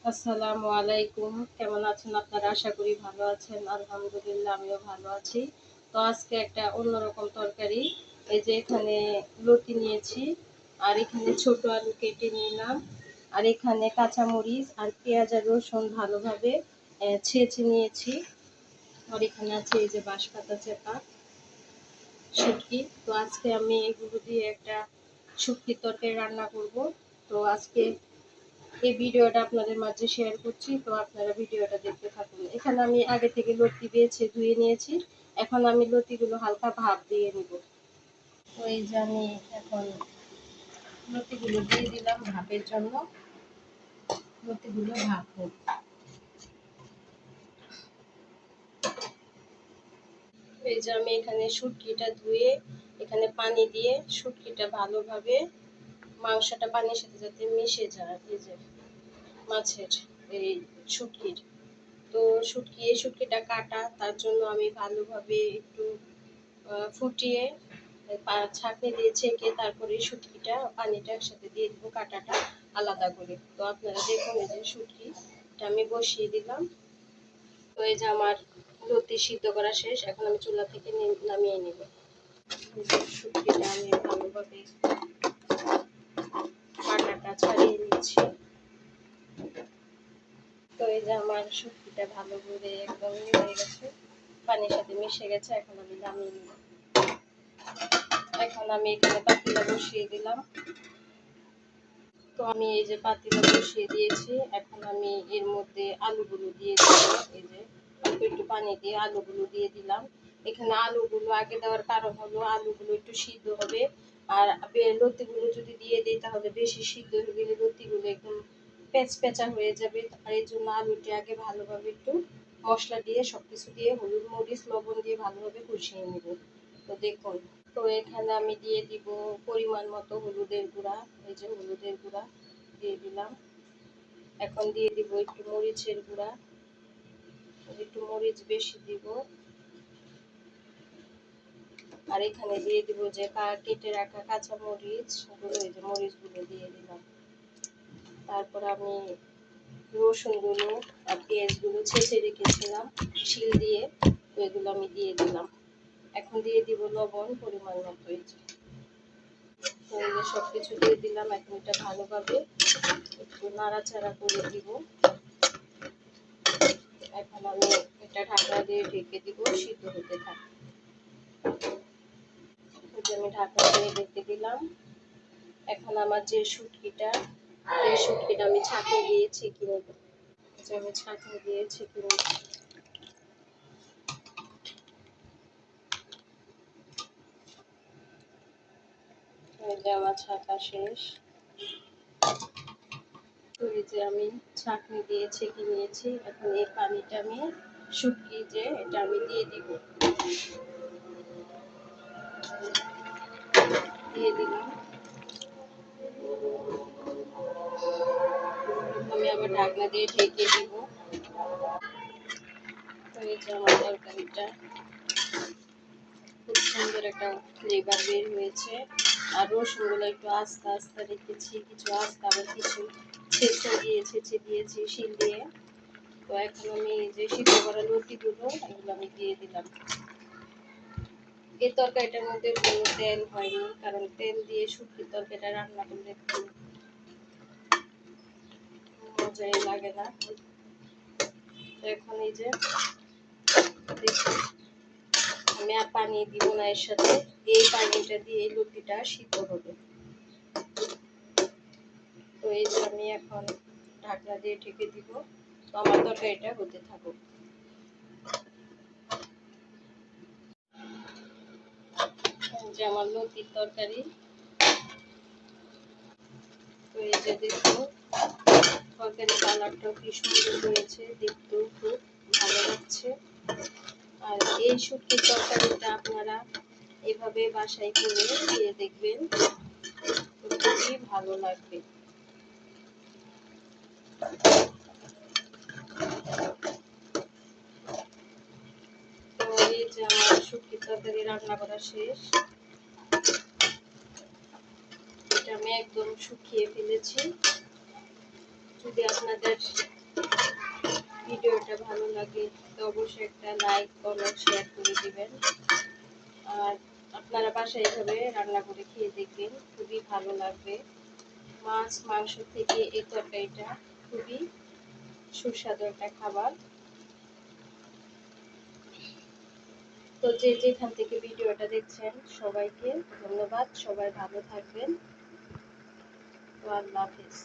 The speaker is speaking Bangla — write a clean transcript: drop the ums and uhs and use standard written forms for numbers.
আসসালামু আলাইকুম। কেমন আছেন আপনারা? আশা করি ভালো আছেন। আলহামদুলিল্লাহ আমিও ভালো আছি। তো আজকে একটা অন্যরকম তরকারি। এই যে এখানে লতি নিয়েছি, আর এখানে ছোট আলু কেটে নিলাম, আর এখানে কাঁচামরিচ আর পেঁয়াজ আর রসুন ভালোভাবে ছেঁচে নিয়েছি। আর এখানে আছে এই যে বাঁশপাতা চেপা, শুটকি। তো আজকে আমি এগুলো দিয়ে একটা শুটকির তরকারি রান্না করব। তো আজকে এই ভিডিওটা আপনাদের মাঝে শেয়ার করছি, তো আপনারা ভিডিওটা দেখতে থাকুন। এখানে আমি আগে থেকে লতি বেছে ধুয়ে নিয়েছি। এখন আমি লতিগুলো হালকা ভাপ দিয়ে নিব। তো এই যে আমি এখন লতিগুলো দিয়ে দিলাম ভাপের জন্য। লতিগুলো ভাপ হোক। এই যে আমি এখানে শুটকিটা ধুয়ে এখানে পানি দিয়ে শুটকিটা ভালোভাবে মাংসটা পানির সাথে যাতে মিশে যায়। এই যে মাছের এই শুটকির, তো শুটকিটা কাটা, তার জন্য আমি ভালোভাবে একটু ফুটিয়ে ছাঁকনি দিয়ে ছেঁকে তারপরে শুটকিটা পানিটা একসাথে দিয়ে দিব, কাটাটা আলাদা করে। তো আপনারা দেখুন এই যে শুটকিটা আমি বসিয়ে দিলাম। তো এই যে আমার লতি সিদ্ধ করা শেষ, এখন আমি চুলা থেকে নামিয়ে নিব। শুটকিটা আমি ভালোভাবে কাটাটা ছাড়িয়ে নিচ্ছি। তো এই যে আমার শুটকিটা ভালো করে একদম হয়ে গেছে, পানির সাথে মিশে গেছে। এখন আমি নামিয়ে নিব। এখন আমি এখানে পাতিলা বসিয়ে দিলাম। তো আমি এই যে পাতিলা বসিয়ে দিয়েছি, এখন আমি এর মধ্যে আলুগুলো দিয়ে দিব। এই যে অল্প একটু পানি দিয়ে আলুগুলো দিয়ে দিলাম। এখানে আলুগুলো আগে দেওয়ার কারণ হলো আলুগুলো একটু সিদ্ধ হবে, আর লতিগুলো যদি দিয়ে দিই তাহলে বেশি সিদ্ধ হয়ে গেলে লতিগুলো একদম পেঁচা হয়ে যাবে। আর এই জন্য আলুটি আগে ভালোভাবে একটু মশলা দিয়ে সবকিছু দিয়ে হলুদ মরিচ লবণ দিয়ে ভালোভাবে কষিয়ে নেব। তো দেখুন, তো এখানে আমি দিয়ে দিব পরিমাণ মতো হলুদের গুঁড়া। এই যে হলুদের গুঁড়া দিয়ে দিলাম। এখন দিয়ে দিব একটু মরিচের গুঁড়া, একটু মরিচ বেশি দিব। আর এখানে দিয়ে দিব যে কেটে রাখা কাঁচা মরিচ গুলো, এই যে মরিচগুলো দিয়ে দিলাম। তারপর আমি রসুনগুলো আর পেঁয়াজগুলো ছেঁচে রেখেছিলাম শিল দিয়ে, তো এগুলো আমি দিয়ে দিলাম। এখন দিয়ে দিব লবণ পরিমাণ মতো। এই যে সবকিছু দিয়ে দিলাম। এখন এটা ভালোভাবে একটু নাড়াচাড়া করে দিব। এখন আমি এটা ঢাকা দিয়ে ঢেকে দিব, সিদ্ধ হতে থাকবে। আমি ঢাকা দিয়ে ঢেকে দিলাম। এখন আমার যে শুটকিটা, এই শুটকিটা আমি ছাঁকনি দিয়ে ছেঁকে নেব। আমি ছাঁকনি দিয়ে ছেঁকে নেব। আমার ছাঁকা শেষ। তো এই যে আমি ছাঁকনি দিয়ে ছেঁকে নিয়েছি। এখন এই পানিটা আমি শুটকি যে এটা আমি দিয়ে দিব, দিয়ে দিলাম। আমি আবার ঢাকনা দিয়ে ঢেকে দিব। তো এই যে আমার তরকারিটা খুব সুন্দর একটা ফ্লেভার বের হয়েছে। আর রসুনগুলো একটু আস্তে আস্তে রেখেছি, কিছু আস্তে আবার কিছু ছেঁচে দিয়েছি শিল দিয়ে। তো এখন আমি যে সিদ্ধ করা লতিগুলো এগুলো আমি দিয়ে দিলাম। এই তরকারিটার মধ্যে কোনো তেল হয়নি, কারণ তেল দিয়ে শুটকির তরকারিটা রান্না করলে মজাই লাগে না। এখন এই যে দেখুন, আমি আর পানি দিব না এর সাথে, এই পানিটা দিয়ে লতিটা সিদ্ধ হবে। তো এই যে আমি এখন ঢাকনা দিয়ে ঢেকে দিব। তো আমার তরকারিটা হতে থাকুক। যে আমার লতির তরকারি, তো এই যে দেখুন তরকারি কালারটাও কি সুন্দর হয়েছে, দেখতেও খুব ভালো লাগছে। আর এই শুটকির তরকারিটা আপনারা এভাবে বাসায় করে দিয়ে দেখবেন, খুবই ভালো লাগবে। তো এই যে আমার শুটকির তরকারি রান্না করা শেষ। এটা আমি একদম শুকিয়ে ফেলেছি। যদি আপনাদের ভিডিওটা ভালো লাগে তো অবশ্যই একটা লাইক কমেন্ট শেয়ার করে দিবেন। আর আপনারা বাসায় এইভাবে রান্না করে খেয়ে দেখবেন, খুবই ভালো লাগবে। মাছ মাংস থেকে এই তরকারিটা খুবই সুস্বাদু একটা খাবার। তো যে যেখান থেকে ভিডিওটা দেখছেন সবাইকে ধন্যবাদ, সবাই ভালো থাকবেন। তো আল্লাহ হাফেজ।